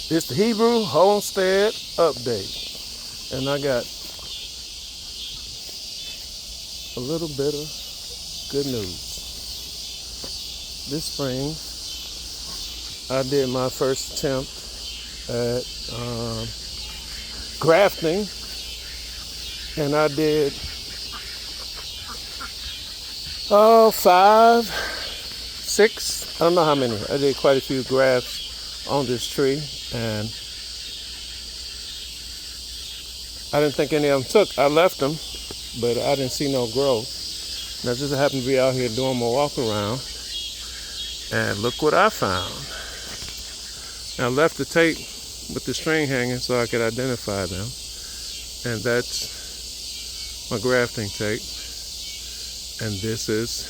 It's the Hebrew Homestead Update. And I got a little bit of good news. This spring, I did my first attempt at grafting. And I did 5, 6, I don't know how many. I did quite a few grafts on this tree, and I didn't think any of them took. I left them, but I didn't see no growth. And I just happened to be out here doing my walk around, and look what I found. I left the tape with the string hanging so I could identify them, and that's my grafting tape, and this is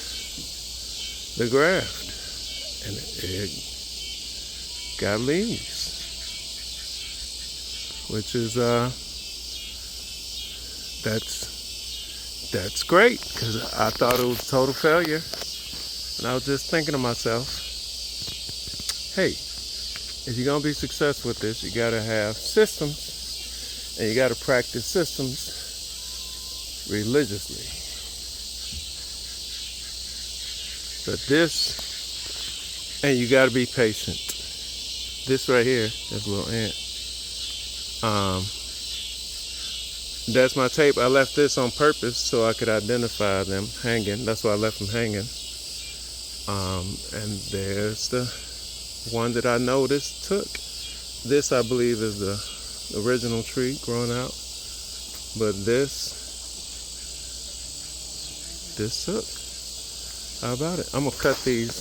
the graft, and it got leaves, which is that's great, because I thought it was a total failure, and I was just thinking to myself, hey, if you're gonna be successful with this, you gotta have systems, and you gotta practice systems religiously. But this, and you got to be patient. This right here, this little ant. That's my tape. I left this on purpose so I could identify them hanging. That's why I left them hanging. And there's the one that I noticed took. This, I believe, is the original tree growing out. But this took. How about it? I'm gonna cut these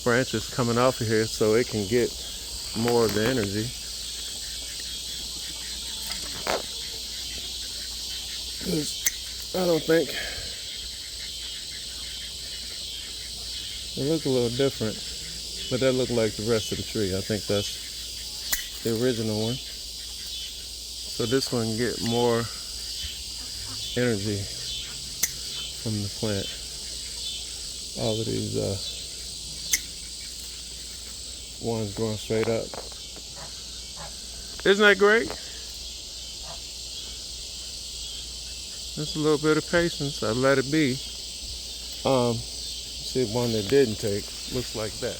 branches coming off of here so it can get more of the energy. Because I don't think it looks a little different, but that looked like the rest of the tree. I think that's the original one. So this one can get more energy from the plant. All of these ones growing straight up. Isn't that great? Just a little bit of patience. I let it be. See one that didn't take. Looks like that.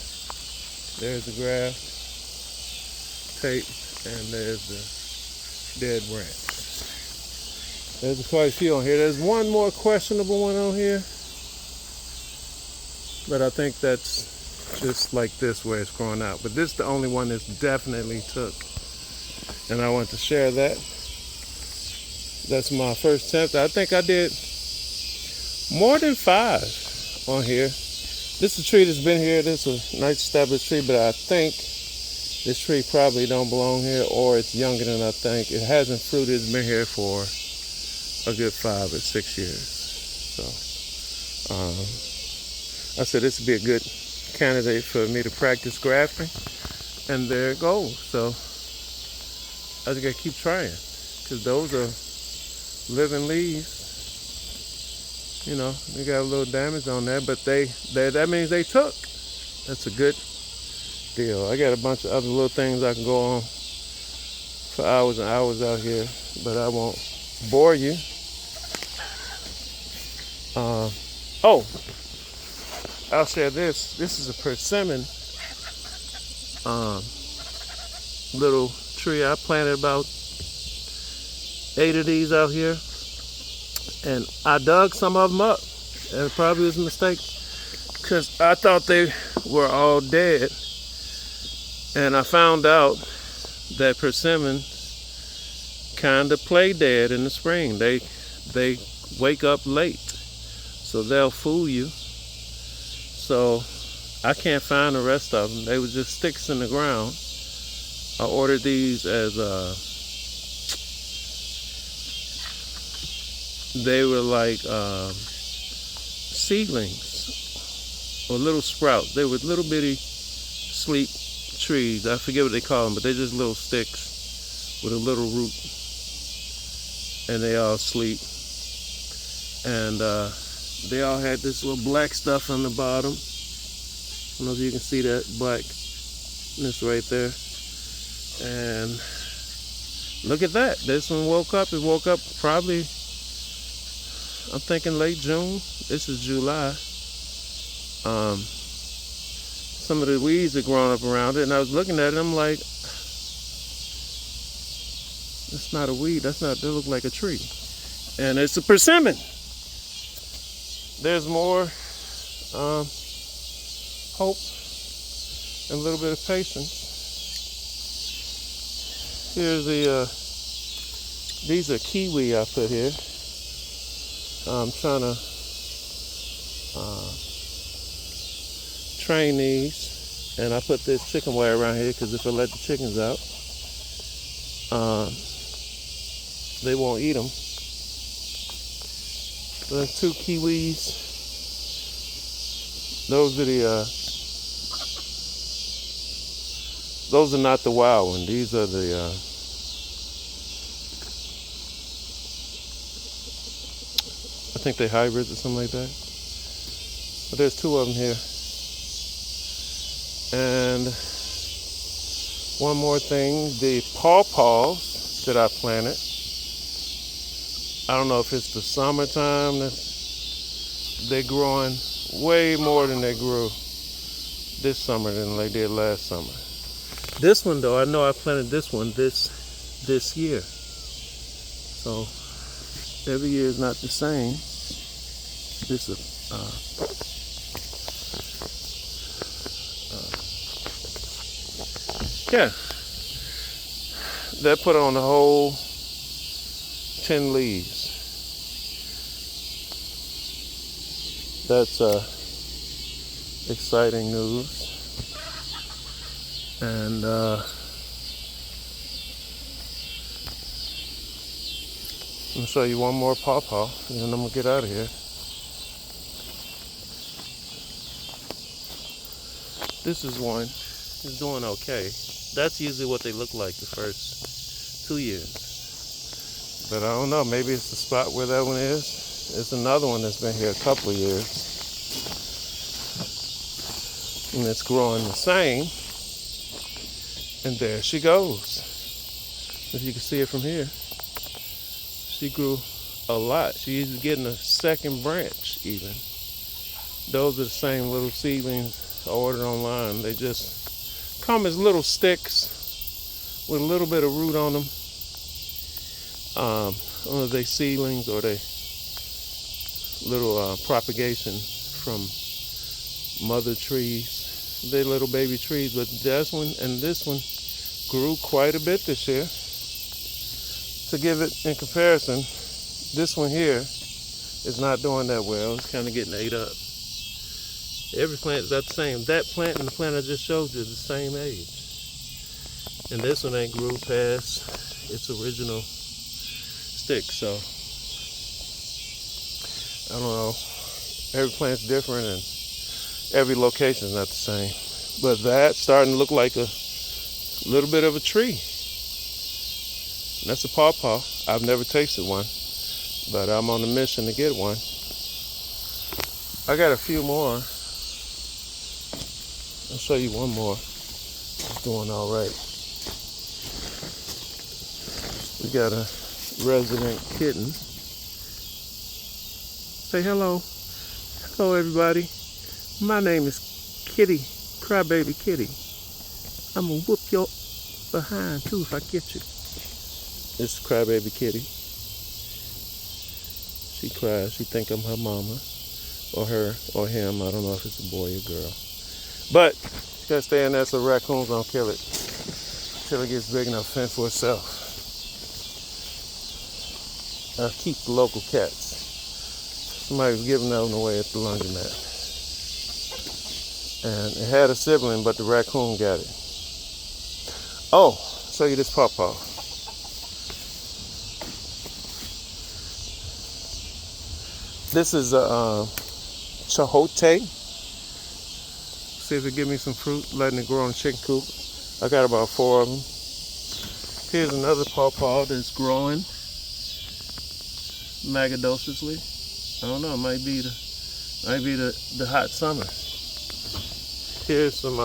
There's the graft tape, and there's the dead branch. There's quite a few on here. There's one more questionable one on here, but I think that's just like this where it's growing out. But this is the only one that's definitely took, and I want to share that. That's my first attempt. I think I did more than 5 on here. This is a tree that's been here. This is a nice established tree, but I think this tree probably don't belong here, or it's younger than I think. It hasn't fruited. It's been here for a good 5 or 6 years. So I said this would be a good candidate for me to practice grafting, and there it goes. So I just gotta keep trying, because those are living leaves. You know, they got a little damage on there, but that means they took. That's a good deal. I got a bunch of other little things I can go on for hours and hours out here, but I won't bore you. I'll share this. This is a persimmon little tree. I planted about 8 of these out here, and I dug some of them up, and it probably was a mistake, because I thought they were all dead, and I found out that persimmons kind of play dead in the spring. They wake up late, so they'll fool you. So I can't find the rest of them. They were just sticks in the ground. I ordered these as they were like seedlings or little sprouts. They were little bitty sleep trees. I forget what they call them, but they're just little sticks with a little root, and they all sleep. And they all had this little black stuff on the bottom. I don't know if you can see that blackness right there. And look at that. This one woke up. It woke up probably, I'm thinking late June. This is July. Some of the weeds are growing up around it, and I was looking at it, I'm like, that's not a weed. That look like a tree. And it's a persimmon. There's more hope and a little bit of patience. Here's these are kiwi I put here. I'm trying to train these, and I put this chicken wire around here because if I let the chickens out, they won't eat them. So there's 2 kiwis. Those are not the wild ones. These are the I think they're hybrids or something like that. But there's 2 of them here. And one more thing, the pawpaws that I planted. I don't know if it's the summertime they're growing way more than they grew this summer than they did last summer. This one though, I know I planted this one this year. So every year is not the same. This is yeah. That put on the whole 10 leaves. That's exciting news. And I'm gonna show you one more pawpaw, and then I'm gonna get out of here. This is one. It's doing okay. That's usually what they look like the first 2 years. But I don't know, maybe it's the spot where that one is. It's another one that's been here a couple of years. And it's growing the same. And there she goes. If you can see it from here. She grew a lot. She's getting a second branch even. Those are the same little seedlings I ordered online. They just come as little sticks with a little bit of root on them. I don't know if they seedlings or they little propagation from mother trees. They're little baby trees, but that one and this one grew quite a bit this year. To give it in comparison, this one here is not doing that well. It's kind of getting ate up. Every plant is about the same. That plant and the plant I just showed you is the same age. And this one ain't grew past its original stick, so I don't know. Every plant's different and every location's not the same. But that's starting to look like a little bit of a tree. That's a pawpaw. I've never tasted one, but I'm on a mission to get one. I got a few more. I'll show you one more. It's doing all right. We got a resident kitten. Say hello. Hello, everybody. My name is Kitty, Crybaby Kitty. I'm gonna whoop your behind too if I get you. This is Crybaby Kitty. She cries. She think I'm her mama, or her, or him. I don't know if it's a boy or girl. But you gotta stay in there so raccoons don't kill it until it gets big enough to fend for itself. I keep the local cats. Somebody was giving them away at the laundromat. And it had a sibling, but the raccoon got it. Oh, show you this pawpaw. This is a chahote. See if it give me some fruit, letting it grow in a chicken coop. I got about 4 of them. Here's another pawpaw that's growing magadosisly. I don't know, it might be the hot summer. Here's some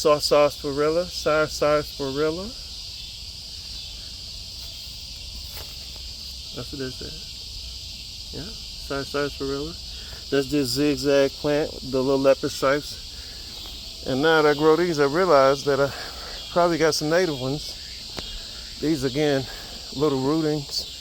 sarsaparilla. That's what this is. Yeah, sarsaparilla. That's this zigzag plant, the little leopard stripes. And now that I grow these, I realize that I probably got some native ones. These, again, little rootings.